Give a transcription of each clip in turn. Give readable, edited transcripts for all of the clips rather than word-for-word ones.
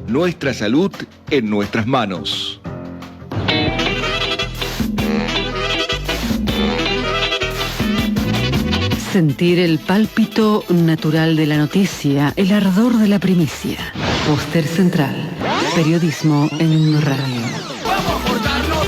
Nuestra salud en nuestras manos. Sentir el pálpito natural de la noticia, el ardor de la primicia. Póster Central. Periodismo en radio. ¡Vamos a portarnos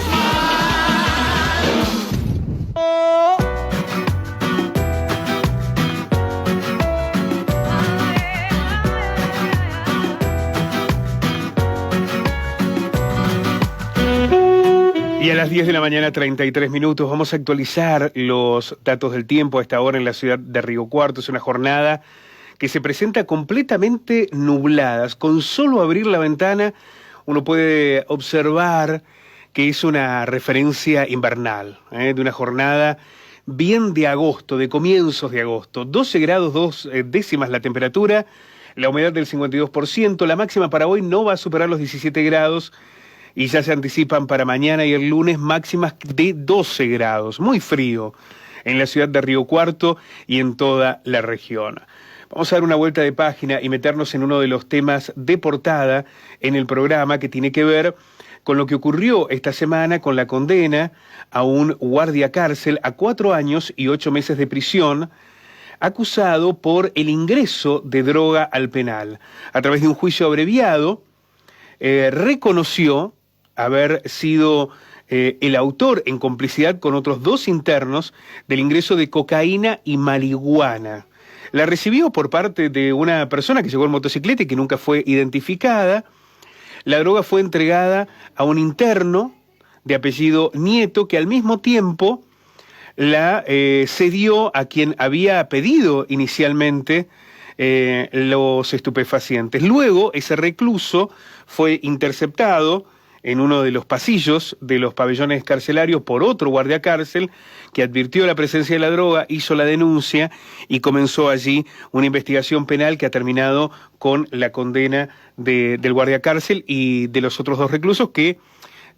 Y a las 10 de la mañana, 33 minutos, vamos a actualizar los datos del tiempo a esta hora en la ciudad de Río Cuarto. Es una jornada que se presenta completamente nublada. Con solo abrir la ventana uno puede observar que es una referencia invernal, de una jornada bien de agosto, de comienzos de agosto. 12 grados 2 décimas la temperatura, la humedad del 52%, la máxima para hoy no va a superar los 17 grados, y ya se anticipan para mañana y el lunes máximas de 12 grados, muy frío en la ciudad de Río Cuarto y en toda la región. Vamos a dar una vuelta de página y meternos en uno de los temas de portada en el programa que tiene que ver con lo que ocurrió esta semana con la condena a un guardia cárcel a 4 años y 8 meses de prisión, acusado por el ingreso de droga al penal. A través de un juicio abreviado, reconoció haber sido el autor, en complicidad con otros 2 internos, del ingreso de cocaína y marihuana. La recibió por parte de una persona que llegó en motocicleta y que nunca fue identificada. La droga fue entregada a un interno de apellido Nieto, que al mismo tiempo la cedió a quien había pedido inicialmente los estupefacientes. Luego, ese recluso fue interceptado en uno de los pasillos de los pabellones carcelarios por otro guardia cárcel que advirtió la presencia de la droga, hizo la denuncia y comenzó allí una investigación penal que ha terminado con la condena del guardia cárcel y de los otros 2 reclusos, que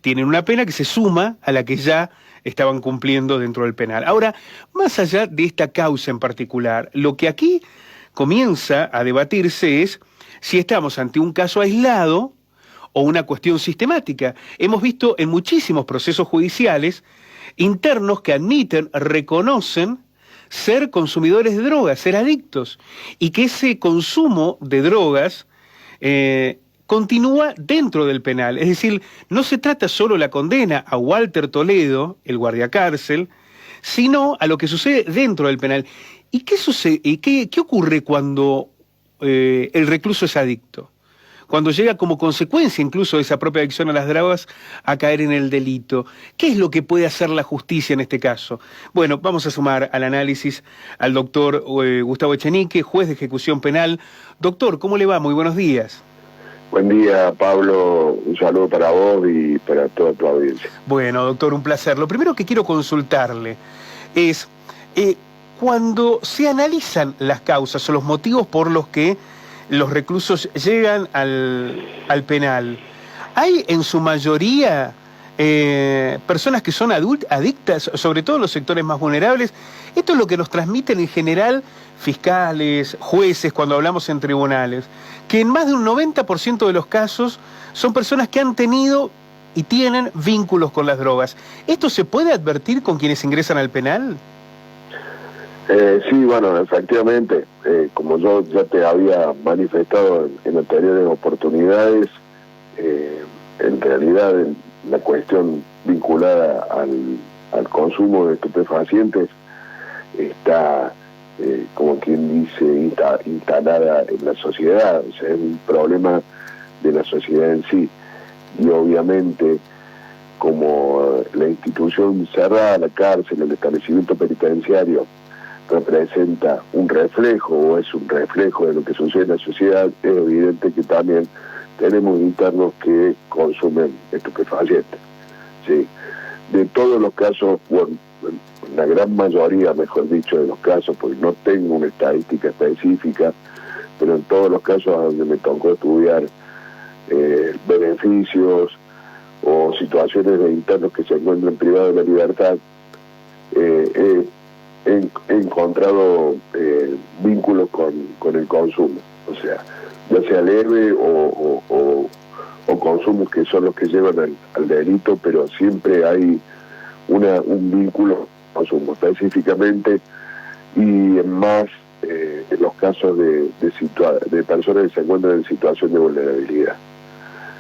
tienen una pena que se suma a la que ya estaban cumpliendo dentro del penal. Ahora, más allá de esta causa en particular, lo que aquí comienza a debatirse es si estamos ante un caso aislado o una cuestión sistemática. Hemos visto en muchísimos procesos judiciales internos que admiten, reconocen ser consumidores de drogas, ser adictos, y que ese consumo de drogas continúa dentro del penal. Es decir, no se trata solo la condena a Walter Toledo, el guardiacárcel, sino a lo que sucede dentro del penal. ¿Y qué sucede? ¿Y qué ocurre cuando el recluso es adicto? Cuando llega como consecuencia incluso de esa propia adicción a las drogas a caer en el delito. ¿Qué es lo que puede hacer la justicia en este caso? Bueno, vamos a sumar al análisis al doctor Gustavo Echenique, juez de ejecución penal. Doctor, ¿cómo le va? Muy buenos días. Buen día, Pablo. Un saludo para vos y para toda tu audiencia. Bueno, doctor, un placer. Lo primero que quiero consultarle es, cuando se analizan las causas o los motivos por los que los reclusos llegan al penal, ¿hay en su mayoría personas que son adictas, sobre todo en los sectores más vulnerables? Esto es lo que nos transmiten en general fiscales, jueces, cuando hablamos en tribunales, que en más de un 90% de los casos son personas que han tenido y tienen vínculos con las drogas. ¿Esto se puede advertir con quienes ingresan al penal? Sí, bueno, efectivamente, como yo ya te había manifestado en anteriores oportunidades, en realidad la cuestión vinculada al consumo de estupefacientes está, como quien dice, instalada en la sociedad. O sea, es un problema de la sociedad en sí. Y obviamente, como la institución cerrada, la cárcel, el establecimiento penitenciario, representa un reflejo o es un reflejo de lo que sucede en la sociedad, es evidente que también tenemos internos que consumen estupefacientes. ¿Sí? De todos los casos, bueno, la gran mayoría, mejor dicho, de los casos, porque no tengo una estadística específica, pero en todos los casos donde me tocó estudiar beneficios o situaciones de internos que se encuentran privados de la libertad, he encontrado vínculos con el consumo, o sea, ya sea leve o consumos que son los que llevan al delito, pero siempre hay un vínculo consumo específicamente, y más en los casos de personas que se encuentran en situación de vulnerabilidad.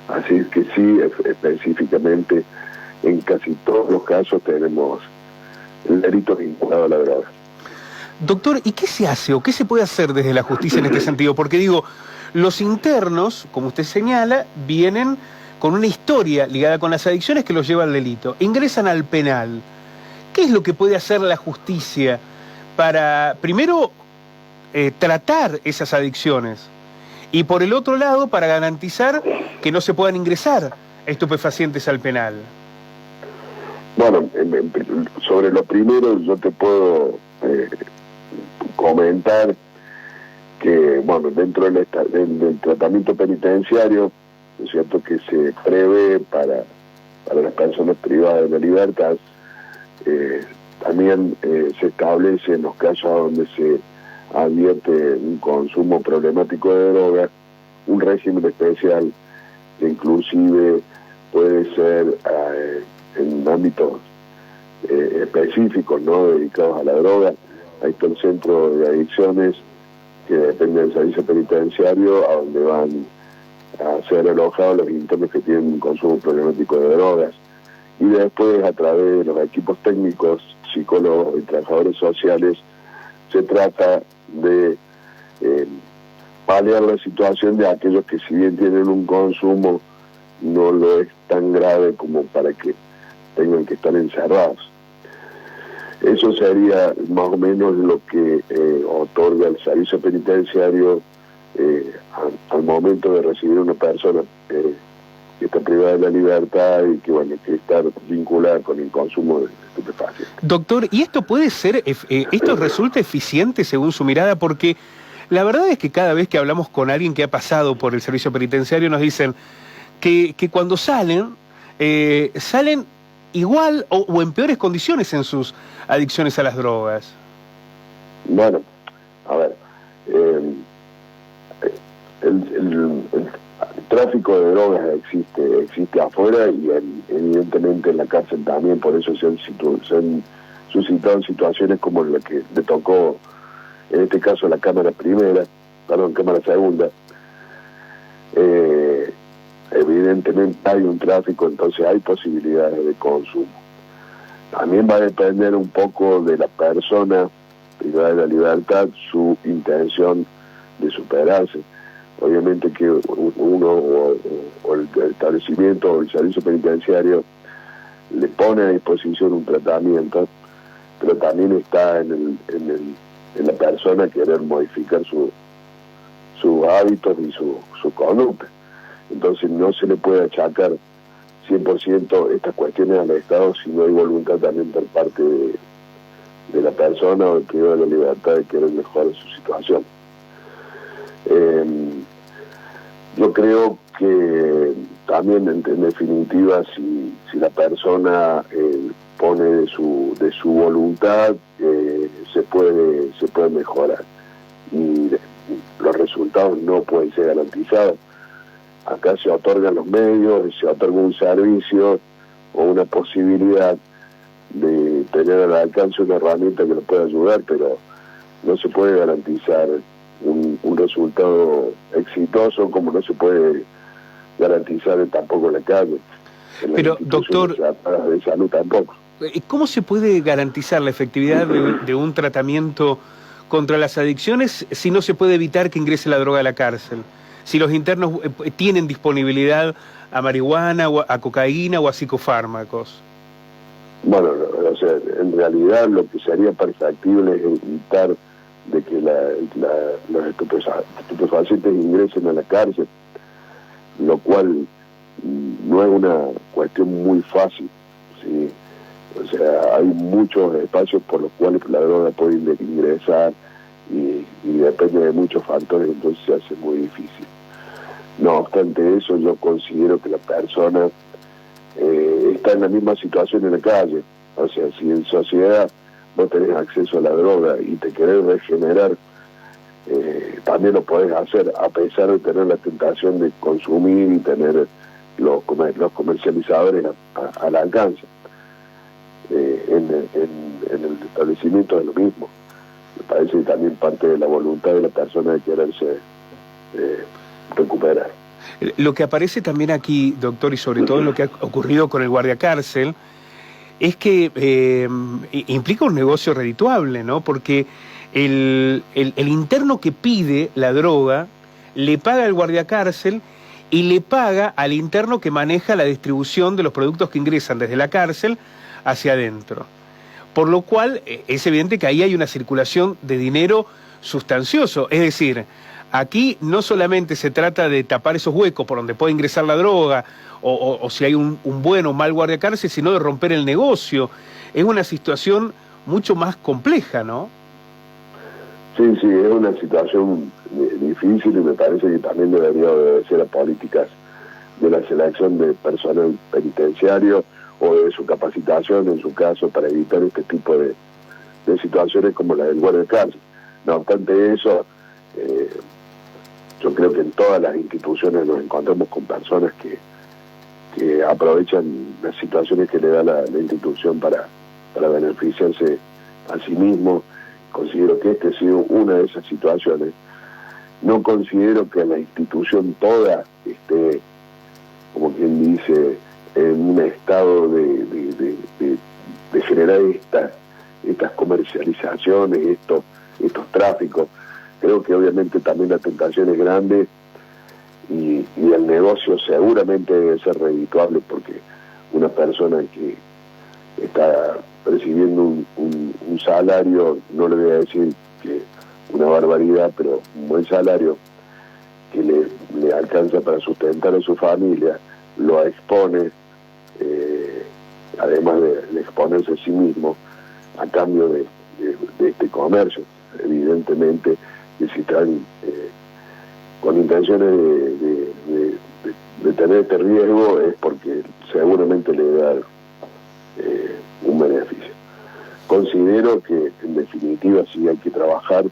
Así que sí, específicamente en casi todos los casos tenemos el delito vinculado a la droga. Doctor, ¿y qué se hace o qué se puede hacer desde la justicia en este sentido? Porque digo, los internos, como usted señala, vienen con una historia ligada con las adicciones que los lleva al delito. Ingresan al penal. ¿Qué es lo que puede hacer la justicia para, primero, tratar esas adicciones? Y por el otro lado, para garantizar que no se puedan ingresar estupefacientes al penal. Bueno, sobre lo primero yo te puedo comentar que, bueno, dentro del tratamiento penitenciario, ¿no es cierto?, que se prevé para las personas privadas de la libertad, también se establece en los casos donde se advierte un consumo problemático de drogas, un régimen especial que inclusive puede ser en ámbitos específicos, ¿no?, dedicados a la droga. Ahí está el centro de adicciones que depende del servicio penitenciario, a donde van a ser alojados los internos que tienen un consumo problemático de drogas. Y después, a través de los equipos técnicos, psicólogos y trabajadores sociales, se trata de paliar la situación de aquellos que, si bien tienen un consumo, no lo es tan grave como para que tengan que estar encerrados. Eso sería más o menos lo que otorga el servicio penitenciario al momento de recibir a una persona que está privada de la libertad y que, bueno, que está vinculada con el consumo de estupefacientes. Doctor, ¿y esto puede ser, esto resulta eficiente según su mirada? Porque la verdad es que cada vez que hablamos con alguien que ha pasado por el servicio penitenciario nos dicen que cuando salen igual o en peores condiciones en sus adicciones a las drogas. Bueno, a ver, el tráfico de drogas existe afuera y evidentemente en la cárcel también, por eso se han suscitado situaciones como la que le tocó en este caso a la Cámara Segunda. Evidentemente hay un tráfico, entonces hay posibilidades de consumo. También va a depender un poco de la persona privada de la libertad, su intención de superarse. Obviamente que uno o el establecimiento o el servicio penitenciario le pone a disposición un tratamiento, pero también está en la persona querer modificar sus hábitos y su conducta. Entonces no se le puede achacar 100% estas cuestiones al Estado si no hay voluntad también por parte de la persona o el privado de la libertad de querer mejorar su situación. Yo creo que también en definitiva si la persona pone de su voluntad, se puede mejorar y los resultados no pueden ser garantizados. Acá se otorgan los medios, se otorga un servicio o una posibilidad de tener al alcance una herramienta que nos pueda ayudar, pero no se puede garantizar un resultado exitoso, como no se puede garantizar tampoco en la calle. Pero, doctor, de salud tampoco. ¿Cómo se puede garantizar la efectividad de un tratamiento contra las adicciones si no se puede evitar que ingrese la droga a la cárcel? Si los internos tienen disponibilidad a marihuana, o a cocaína o a psicofármacos. Bueno, o sea, en realidad lo que sería perfectible es evitar de que los estupefacientes ingresen a la cárcel, lo cual no es una cuestión muy fácil, ¿sí? O sea, hay muchos espacios por los cuales la droga puede ingresar y depende de muchos factores, entonces se hace muy difícil. No obstante eso, yo considero que la persona está en la misma situación en la calle. O sea, si en sociedad vos tenés acceso a la droga y te querés regenerar, también lo podés hacer, a pesar de tener la tentación de consumir y tener los comercializadores al alcance. En el establecimiento es lo mismo. Me parece que también parte de la voluntad de la persona de quererse recuperar. Lo que aparece también aquí, doctor, y sobre todo en lo que ha ocurrido con el guardiacárcel, es que implica un negocio redituable, ¿no? Porque el interno que pide la droga le paga al guardiacárcel y le paga al interno que maneja la distribución de los productos que ingresan desde la cárcel hacia adentro. Por lo cual es evidente que ahí hay una circulación de dinero sustancioso. Es decir, aquí no solamente se trata de tapar esos huecos por donde puede ingresar la droga o si hay un buen o mal guardiacárcel, sino de romper el negocio. Es una situación mucho más compleja, ¿no? Sí, es una situación difícil y me parece que también debería obedecer a políticas de la selección de personal penitenciario o de su capacitación, en su caso, para evitar este tipo de situaciones como la del guardiacárcel. No obstante eso, yo creo que en todas las instituciones nos encontramos con personas que aprovechan las situaciones que le da la institución para beneficiarse a sí mismo. Considero que esta ha sido una de esas situaciones. No considero que la institución toda esté, como quien dice, en un estado de generar estas comercializaciones, estos tráficos. Creo que obviamente también la tentación es grande y el negocio seguramente debe ser redituable, porque una persona que está recibiendo un salario, no le voy a decir que una barbaridad, pero un buen salario que le alcanza para sustentar a su familia, lo expone, además de exponerse a sí mismo, a cambio de este comercio. Evidentemente que si están con intenciones de tener este riesgo es porque seguramente le da un beneficio. Considero que en definitiva sí hay que trabajar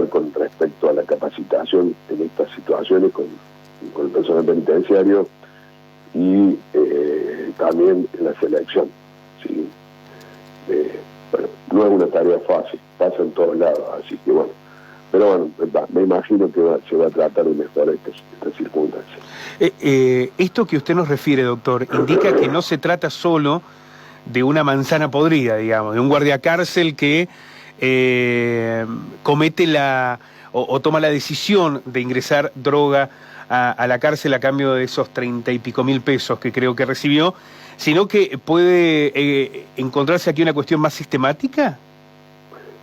con respecto a la capacitación en estas situaciones con el personal penitenciario y también en la selección, ¿sí? Bueno, no es una tarea fácil, pasa en todos lados, así que bueno, pero bueno, me imagino que se va a tratar de mejorar estas circunstancias. Esto que usted nos refiere, doctor, indica que no se trata solo de una manzana podrida, digamos, de un guardiacárcel que comete o toma la decisión de ingresar droga a la cárcel a cambio de esos 30 y pico mil pesos que creo que recibió, sino que puede encontrarse aquí una cuestión más sistemática.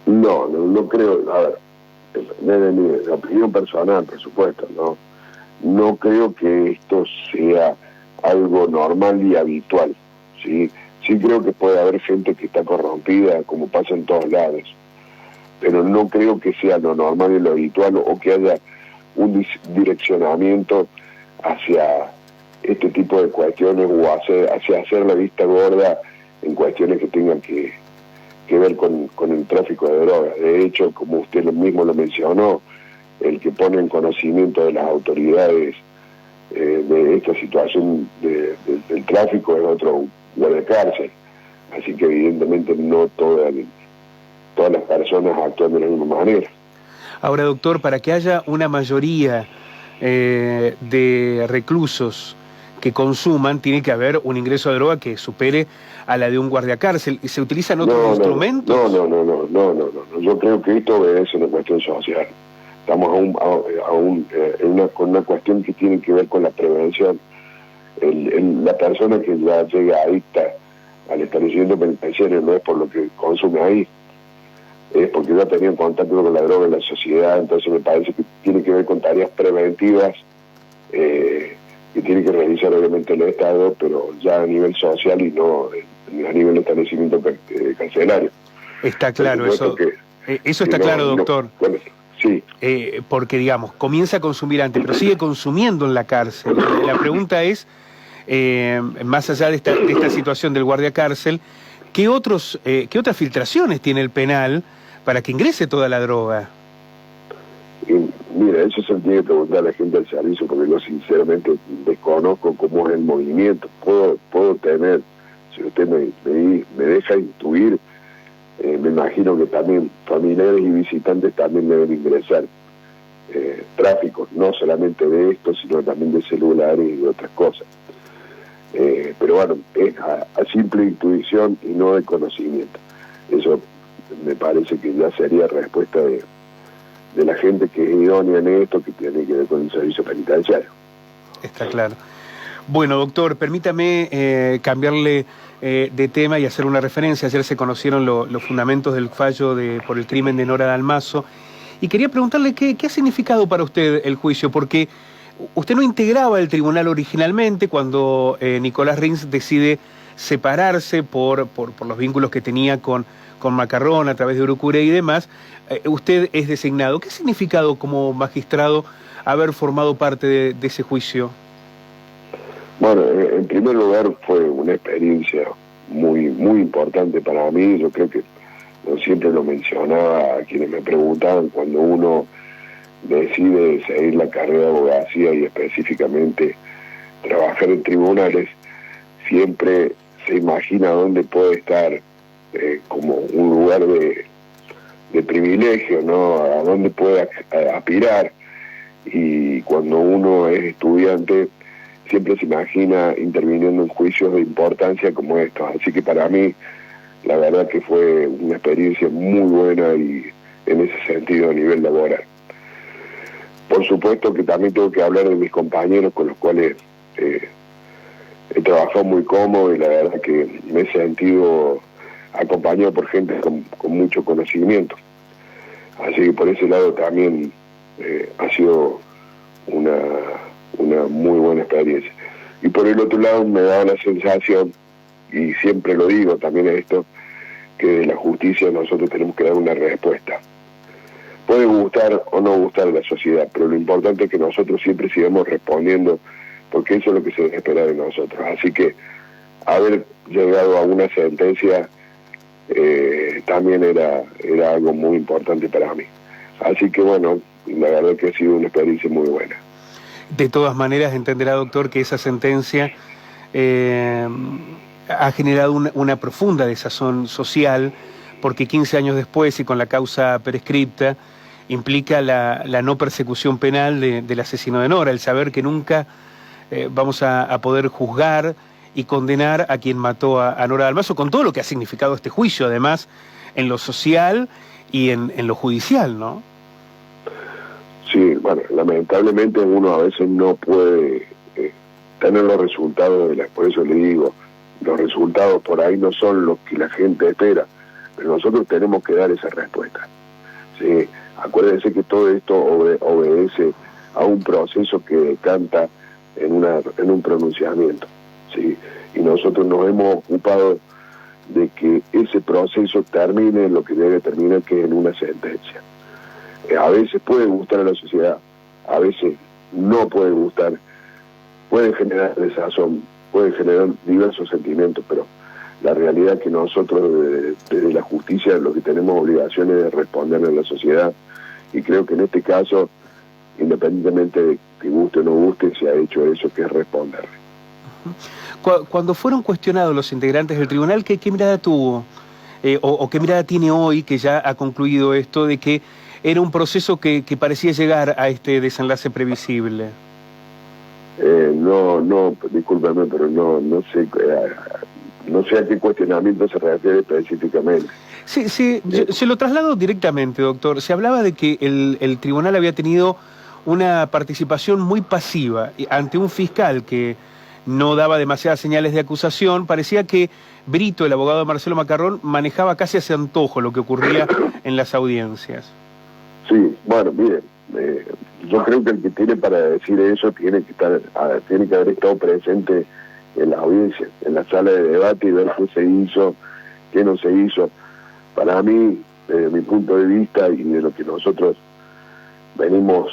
No creo. A ver, desde mi opinión personal, por supuesto, no creo que esto sea algo normal y habitual, ¿sí? Sí creo que puede haber gente que está corrompida, como pasa en todos lados, pero no creo que sea lo normal y lo habitual, o que haya un direccionamiento hacia este tipo de cuestiones o hacia hacer la vista gorda en cuestiones que tengan que ver con el tráfico de drogas. De hecho, como usted mismo lo mencionó, el que pone en conocimiento de las autoridades de esta situación del tráfico es otro guardiacárcel. Así que evidentemente no todas las personas actúan de la misma manera. Ahora, doctor, para que haya una mayoría de reclusos que consuman, tiene que haber un ingreso de droga que supere a la de un guardiacárcel. ¿Y se utilizan otros instrumentos? No. Yo creo que esto obedece a una cuestión social. Estamos con una cuestión que tiene que ver con la prevención. La persona que ya llega adicta al establecimiento penitenciario no es por lo que consume ahí, es porque ya tenía contacto con la droga en la sociedad. Entonces me parece que tiene que ver con tareas preventivas que tiene que realizar obviamente el Estado, pero ya a nivel social y no a nivel de establecimiento carcelario. Está claro eso. Eso está claro, doctor. Bueno, sí. Porque, digamos, comienza a consumir antes, pero sigue consumiendo en la cárcel. La pregunta es, más allá de esta situación del guardiacárcel, ¿qué otras filtraciones tiene el penal para que ingrese toda la droga? Y mira, eso se tiene que preguntar a la gente del servicio, porque yo sinceramente desconozco cómo es el movimiento. Puedo tener, si usted me deja intuir, me imagino que también familiares y visitantes también deben ingresar tráfico, no solamente de esto, sino también de celulares y de otras cosas. Pero bueno, es a simple intuición y no de conocimiento. Eso me parece que ya sería respuesta de la gente que es idónea en esto, que tiene que ver con el servicio penitenciario. Está claro. Bueno, doctor, permítame cambiarle de tema y hacer una referencia. Ayer se conocieron los fundamentos del fallo por el crimen de Nora Dalmazo. Y quería preguntarle qué ha significado para usted el juicio, porque usted no integraba el tribunal originalmente cuando Nicolás Rins decide separarse por los vínculos que tenía con Macarrón a través de Urucuré y demás. Usted es designado. ¿Qué ha significado como magistrado haber formado parte de ese juicio? Bueno, en primer lugar fue una experiencia muy importante para mí. Yo creo que yo siempre lo mencionaba a quienes me preguntaban, cuando uno decide seguir la carrera de abogacía y específicamente trabajar en tribunales, siempre se imagina dónde puede estar como un lugar de privilegio, ¿no? A dónde puede aspirar. Y cuando uno es estudiante, siempre se imagina interviniendo en juicios de importancia como estos. Así que para mí, la verdad que fue una experiencia muy buena y en ese sentido a nivel laboral. Por supuesto que también tengo que hablar de mis compañeros con los cuales he trabajado muy cómodo, y la verdad que me he sentido acompañado por gente con mucho conocimiento. Así que por ese lado también ha sido una muy buena experiencia. Y por el otro lado me da la sensación, y siempre lo digo también esto, que de la justicia nosotros tenemos que dar una respuesta. Puede gustar o no gustar a la sociedad, pero lo importante es que nosotros siempre sigamos respondiendo, porque eso es lo que se debe esperar de nosotros. Así que haber llegado a una sentencia también era algo muy importante para mí. Así que bueno, la verdad que ha sido una experiencia muy buena. De todas maneras, entenderá, doctor, que esa sentencia ha generado una profunda desazón social, porque 15 años después y con la causa prescripta, implica la no persecución penal del asesino de Nora, el saber que nunca vamos a poder juzgar y condenar a quien mató a Nora Dalmazo, con todo lo que ha significado este juicio, además, en lo social y en lo judicial, ¿no? Sí, bueno, lamentablemente uno a veces no puede tener los resultados por eso le digo, los resultados por ahí no son los que la gente espera, pero nosotros tenemos que dar esa respuesta. Sí, acuérdense que todo esto obedece a un proceso que decanta en un pronunciamiento, ¿sí? Y nosotros nos hemos ocupado de que ese proceso termine en lo que debe terminar, que es en una sentencia. A veces puede gustar a la sociedad, a veces no puede gustar, puede generar desazón, puede generar diversos sentimientos, pero la realidad es que nosotros desde la justicia lo que tenemos obligaciones de responderle a la sociedad, y creo que en este caso, independientemente de que guste o no guste, se ha hecho eso, que es responderle. Cuando fueron cuestionados los integrantes del tribunal, ¿qué mirada tuvo? O qué mirada tiene hoy, que ya ha concluido esto, de que era un proceso que parecía llegar a este desenlace previsible? No, discúlpame, pero no sé a qué cuestionamiento se refiere específicamente. Sí, se lo traslado directamente, doctor. Se hablaba de que el tribunal había tenido una participación muy pasiva ante un fiscal que no daba demasiadas señales de acusación. Parecía que Brito, el abogado de Marcelo Macarrón, manejaba casi a su antojo lo que ocurría en las audiencias. Sí, bueno, miren, yo creo que el que tiene para decir eso tiene que haber estado presente en la audiencia, en la sala de debate, y ver qué se hizo, qué no se hizo. Para mí, desde mi punto de vista y de lo que nosotros venimos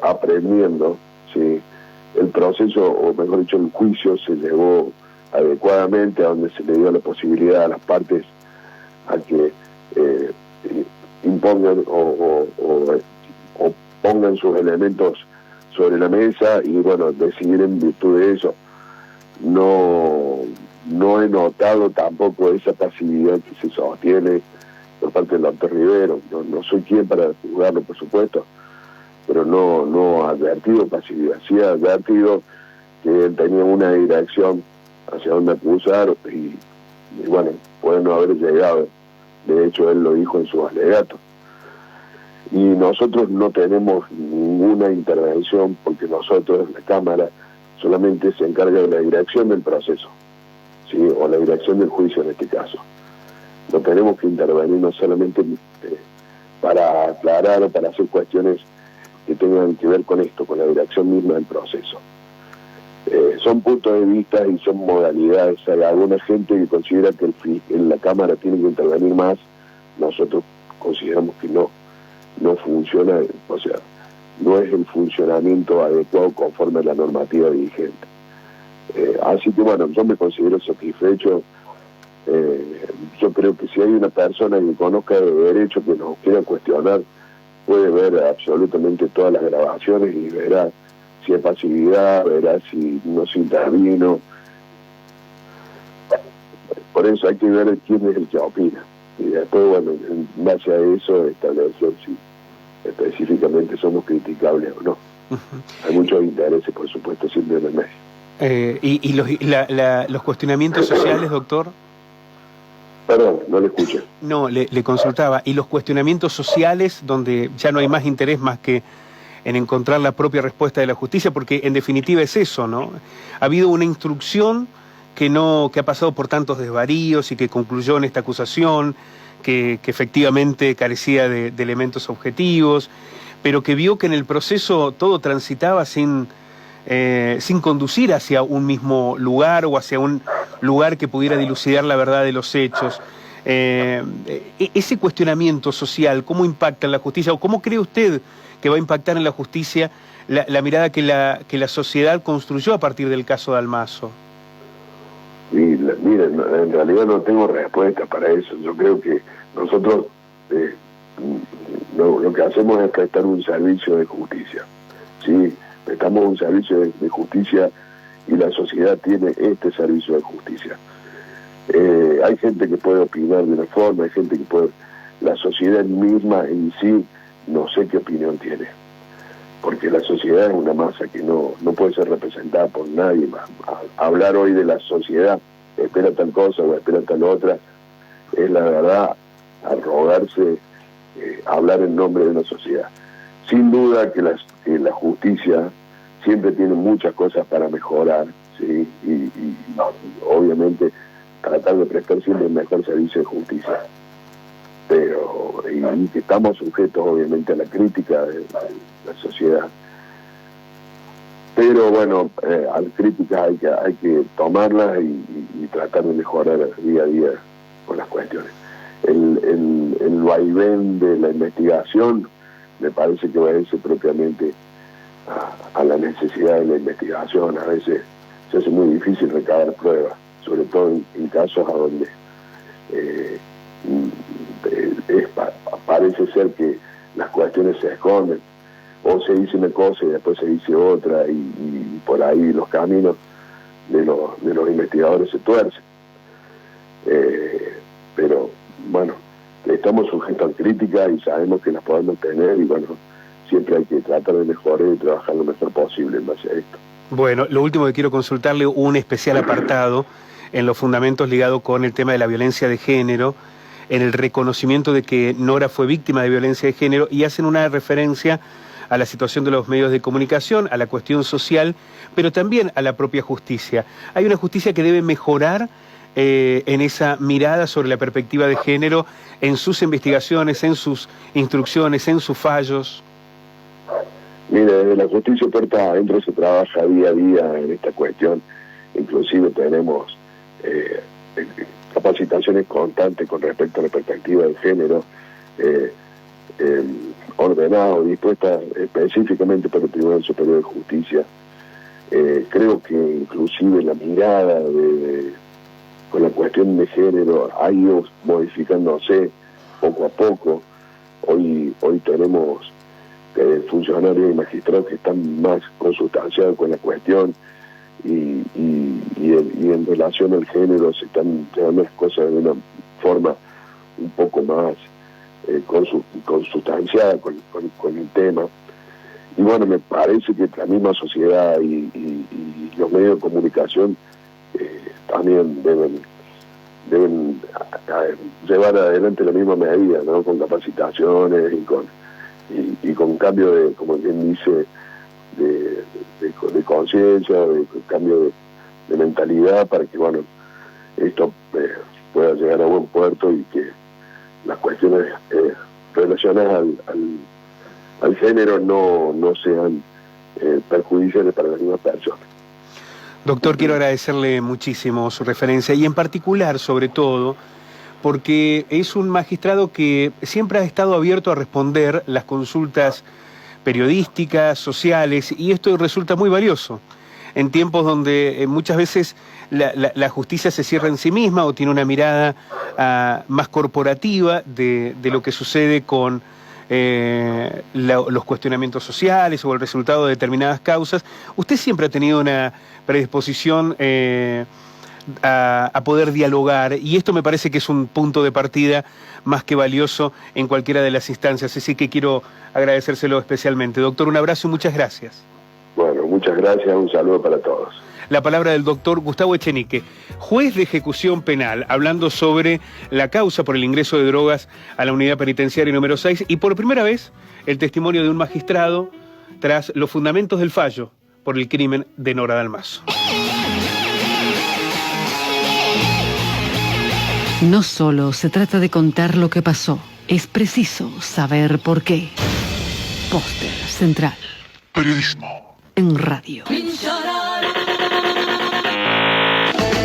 aprendiendo, ¿sí?, el proceso, o mejor dicho, el juicio se llevó adecuadamente, a donde se le dio la posibilidad a las partes a que impongan o pongan sus elementos sobre la mesa y bueno, decidir en virtud de eso. No he notado tampoco esa pasividad que se sostiene por parte del doctor Rivero. No soy quien para juzgarlo, por supuesto, pero no ha advertido pasividad. Sí ha advertido que él tenía una dirección hacia donde acusar y bueno, puede no haber llegado. De hecho, él lo dijo en su alegato. Y nosotros no tenemos ninguna intervención porque nosotros, la Cámara, solamente se encarga de la dirección del proceso, ¿sí? O la dirección del juicio en este caso. No tenemos que intervenir no solamente para aclarar o para hacer cuestiones que tengan que ver con esto, con la dirección misma del proceso. Son puntos de vista y son modalidades. Hay alguna gente que considera que la Cámara tiene que intervenir más. Nosotros consideramos que no funciona, o sea, no es el funcionamiento adecuado conforme a la normativa vigente. Así que bueno, yo me considero satisfecho. Yo creo que si hay una persona que conozca de derecho que nos quiera cuestionar, puede ver absolutamente todas las grabaciones y verá si hay pasividad, verá si no se intervino. Por eso hay que ver quién es el que opina. Y después, bueno, en base a eso, establecer si específicamente somos criticables o no. Uh-huh. Hay muchos intereses, por supuesto, siempre en el medio. ¿Y los cuestionamientos sociales, doctor? Perdón, no le escuché. No, le consultaba. ¿Y los cuestionamientos sociales, donde ya no hay más interés más que en encontrar la propia respuesta de la justicia? Porque en definitiva es eso, ¿no? Ha habido una instrucción que ha pasado por tantos desvaríos y que concluyó en esta acusación, que efectivamente carecía de elementos objetivos, pero que vio que en el proceso todo transitaba sin conducir hacia un mismo lugar o hacia un lugar que pudiera dilucidar la verdad de los hechos. Ese cuestionamiento social, ¿cómo impacta en la justicia? ¿O cómo cree usted que va a impactar en la justicia la mirada que la sociedad construyó a partir del caso Dalmazo? Y miren, en realidad no tengo respuesta para eso. Yo creo que nosotros lo que hacemos es prestar un servicio de justicia, ¿sí? Prestamos un servicio de justicia y la sociedad tiene este servicio de justicia. Hay gente que puede opinar de una forma, hay gente que puede... La sociedad misma en sí no sé qué opinión tiene, porque la sociedad es una masa que no puede ser representada por nadie más. Hablar hoy de la sociedad, espera tal cosa o espera tal otra, es la verdad arrogarse, hablar en nombre de una sociedad. Sin duda que la justicia siempre tiene muchas cosas para mejorar, ¿sí? Y obviamente tratar de prestar siempre el mejor servicio de justicia. Pero y que estamos sujetos obviamente a la crítica de la sociedad. Pero bueno, a las críticas hay que tomarlas y tratar de mejorar día a día con las cuestiones. El vaivén de la investigación me parece que obedece propiamente a la necesidad de la investigación. A veces se hace muy difícil recabar pruebas, sobre todo en casos a donde parece ser que las cuestiones se esconden, o se dice una cosa y después se dice otra, y por ahí los caminos de los investigadores se tuercen. Pero bueno, estamos sujetos a crítica y sabemos que las podemos tener, y bueno, siempre hay que tratar de mejorar y trabajar lo mejor posible en base a esto. Bueno, lo último que quiero consultarle, un especial apartado en los fundamentos ligado con el tema de la violencia de género, en el reconocimiento de que Nora fue víctima de violencia de género, y hacen una referencia a la situación de los medios de comunicación, a la cuestión social, pero también a la propia justicia. Hay una justicia que debe mejorar en esa mirada sobre la perspectiva de género, en sus investigaciones, en sus instrucciones, en sus fallos. Mire, desde la justicia puerta adentro se trabaja día a día en esta cuestión. Inclusive tenemos capacitaciones constantes con respecto a la perspectiva de género, ordenadas, dispuestas específicamente para el Tribunal Superior de Justicia. Creo que inclusive la mirada con la cuestión de género ha ido modificándose poco a poco. Hoy tenemos funcionarios y magistrados que están más consustanciados con la cuestión y en relación al género se están llevando las cosas de una forma un poco más consustanciada con el tema. Y bueno, me parece que la misma sociedad y los medios de comunicación también deben llevar adelante la misma medida, ¿no? Con capacitaciones y con cambio de, como quien dice, de conciencia, de cambio de mentalidad, para que, bueno, esto pueda llegar a buen puerto y que las cuestiones relacionadas al género no sean perjudiciales para las mismas personas. Doctor, quiero agradecerle muchísimo su referencia y en particular, sobre todo, porque es un magistrado que siempre ha estado abierto a responder las consultas periodísticas, sociales, y esto resulta muy valioso en tiempos donde muchas veces la justicia se cierra en sí misma o tiene una mirada más corporativa de lo que sucede con los cuestionamientos sociales o el resultado de determinadas causas. Usted siempre ha tenido una predisposición a poder dialogar, y esto me parece que es un punto de partida más que valioso en cualquiera de las instancias, así que quiero agradecérselo especialmente. Doctor, un abrazo y muchas gracias. Bueno, muchas gracias, un saludo para todos. La palabra del doctor Gustavo Echenique, juez de ejecución penal, hablando sobre la causa por el ingreso de drogas a la unidad penitenciaria número 6 y por primera vez el testimonio de un magistrado tras los fundamentos del fallo por el crimen de Nora Dalmazo. No solo se trata de contar lo que pasó, es preciso saber por qué. Póster Central. Periodismo En radio.